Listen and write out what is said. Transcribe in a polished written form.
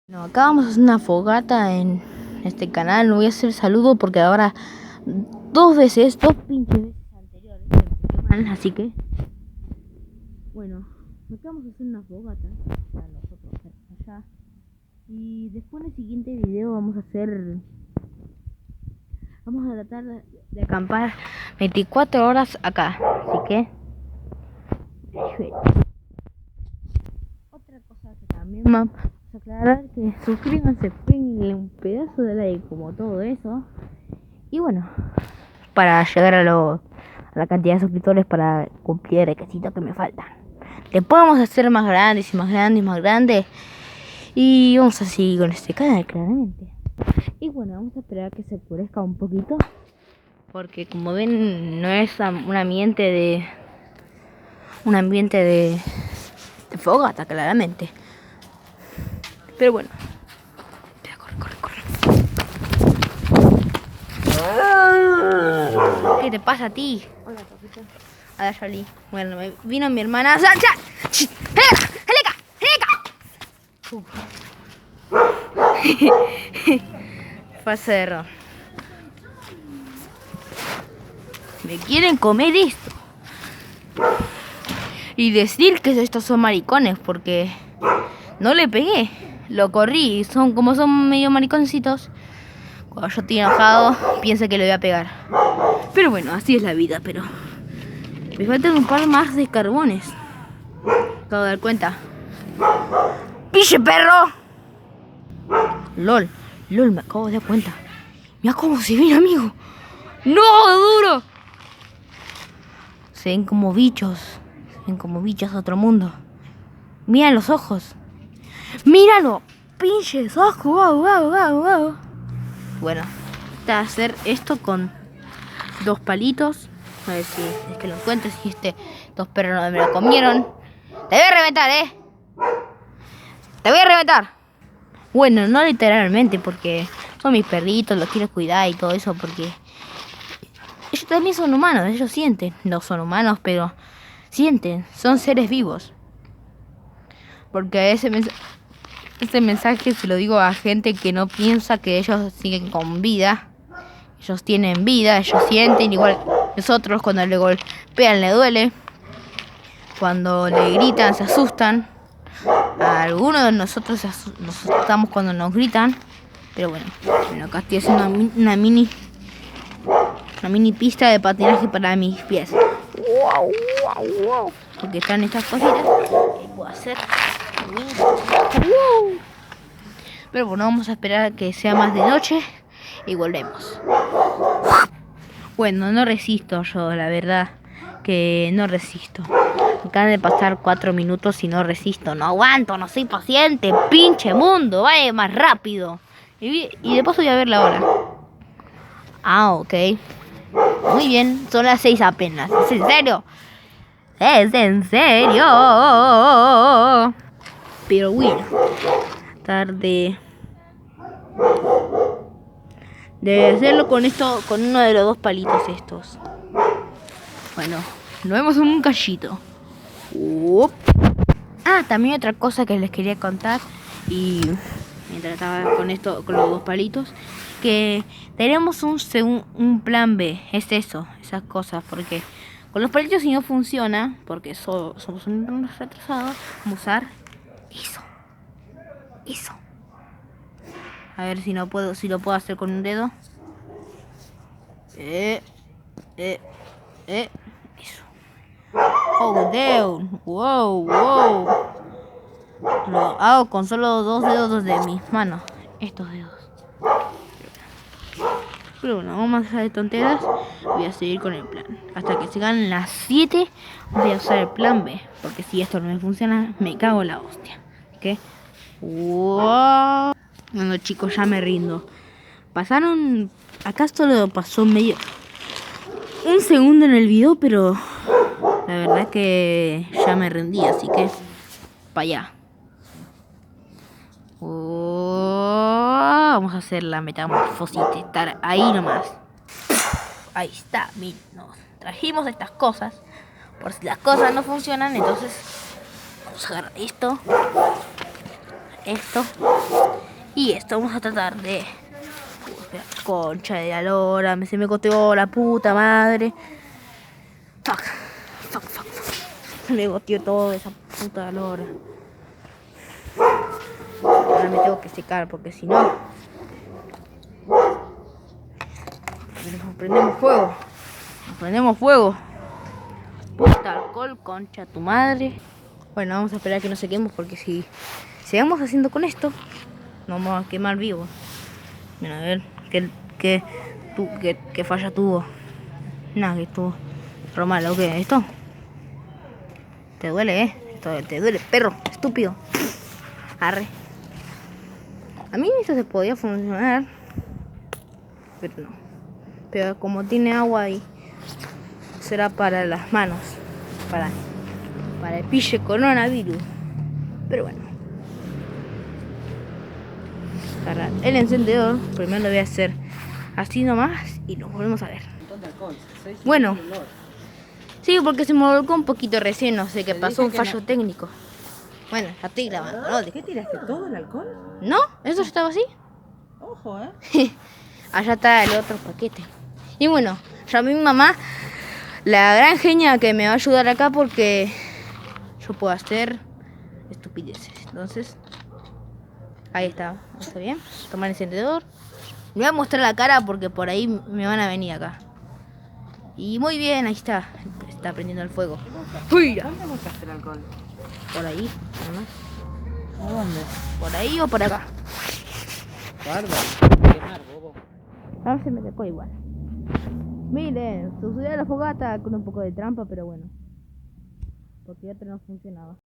No, acá vamos a hacer una fogata en este canal. No voy a hacer saludo porque ahora dos pinches veces anteriores se me salió mal, así que bueno, acá vamos a hacer una fogata para nosotros allá. Y después en el siguiente video vamos a tratar de acampar 24 horas acá. Así que otra cosa que también vamos a aclarar, que suscríbanse, peguen un pedazo de like como todo eso. Y bueno, para llegar a la cantidad de suscriptores para cumplir el requisito que me faltan. Después vamos a hacer más grandes y más grandes y más grandes. Y vamos a seguir con este canal, claramente. Y bueno, vamos a esperar a que se oscurezca un poquito. Porque como ven, no es un ambiente de fogata, claramente. Pero bueno. Corre. ¿Qué te pasa a ti? Hola, papito. A ver, salí. Bueno, vino mi hermana. ¡Sacha! Fue a cerro. Me quieren comer esto. Y decir que estos son maricones, porque no le pegué. Lo corrí. Como son medio mariconcitos. Cuando yo estoy enojado, piensa que le voy a pegar. Pero bueno, así es la vida, pero me faltan un par más de carbones. Acabo de dar cuenta. ¡Piche, perro! LOL, me acabo de dar cuenta. Mira cómo se ve, amigo. ¡No, duro! Se ven como bichos de otro mundo. Mira los ojos. ¡Míralo! ¡Pinches ojos! ¡Wow! Bueno, voy a hacer esto con 2 palitos. A ver si es que lo encuentro. Si dos perros no me lo comieron. Te voy a reventar, Te voy a reventar. Bueno, no literalmente, porque son mis perritos, los quiero cuidar y todo eso, porque ellos también son humanos, ellos sienten. No son humanos, pero sienten, son seres vivos. Porque ese mensaje se lo digo a gente que no piensa que ellos siguen con vida. Ellos tienen vida, ellos sienten igual nosotros. Cuando le golpean le duele. Cuando le gritan se asustan. A algunos de nosotros nos asustamos cuando nos gritan. Pero bueno, acá estoy haciendo una mini pista de patinaje para mis pies. Wow. Porque están estas cositas que puedo hacer. Pero bueno, vamos a esperar a que sea más de noche y volvemos. Bueno, no resisto yo, la verdad que no resisto. Acaban de pasar 4 minutos y no resisto, no aguanto, no soy paciente. Pinche mundo, vaya más rápido. Y de paso voy a ver la hora. Ok. Muy bien, son las 6 apenas. ¿Es en serio? ¿Es en serio? Pero bueno, tarde de hacerlo con uno de los 2 palitos estos. Bueno, nos vemos en un cachito. También otra cosa que les quería contar, y mientras estaba con los 2 palitos, que tenemos un plan B. Es eso, esas cosas, porque con los palitos si no funciona, porque somos unos retrasados, vamos a usar eso. A ver si lo puedo hacer con un dedo. Eso. Oh, damn. Wow. Lo hago con solo 2 dedos de mis manos. Estos dedos. Pero bueno, vamos a dejar de tonteras. Voy a seguir con el plan. Hasta que sigan las 7 voy a usar el plan B. Porque si esto no me funciona, me cago en la hostia. ¿Qué? Wow. Bueno, chicos, ya me rindo. Acá solo pasó un segundo en el video, pero la verdad es que ya me rendí, así que para allá. Vamos a hacer la metamorfosis, estar ahí nomás. Ahí está, nos trajimos estas cosas. Por si las cosas no funcionan, entonces vamos a agarrar esto Y esto vamos a tratar de... espera, concha de la lora, se me goteó la puta madre. Fuck. Se me goteó todo esa puta lora. Ahora me tengo que secar porque si no... Prendemos fuego. Prendemos fuego. Puta alcohol, concha tu madre. Bueno, vamos a esperar a que nos sequemos porque si seguimos haciendo con esto, nos vamos a quemar vivos. Mira, a ver, ¿qué falla tuvo? Nada, que estuvo re malo. ¿Qué? ¿Esto? Te duele, Esto te duele, perro, estúpido. Arre. A mí esto se podía funcionar, pero no. Pero como tiene agua ahí, será para las manos, para el pille coronavirus. Pero bueno, agarrar el encendedor. Primero lo voy a hacer así nomás y nos volvemos a ver. Bueno, sí, porque se me volcó un poquito recién, no sé qué pasó, un fallo técnico. Bueno, ya estoy grabando, ¿no? ¿Qué tiraste todo el alcohol? ¿No? ¿Eso ya estaba así? Ojo, Allá está el otro paquete. Y bueno, ya mi mamá, la gran genia que me va a ayudar acá porque yo puedo hacer estupideces. Entonces, ahí está. ¿Está bien? Tomar el encendedor. Me voy a mostrar la cara porque por ahí me van a venir acá. Y muy bien, ahí está. Está prendiendo el fuego. ¡Uy! ¿Dónde buscaste el alcohol? Por ahí, nomás. ¿A dónde? ¿Por ahí o por acá? Guarda. Quemar, bobo. Ah, se me secó igual. Miren, sucedió la fogata con un poco de trampa, pero bueno. Porque otra no funcionaba.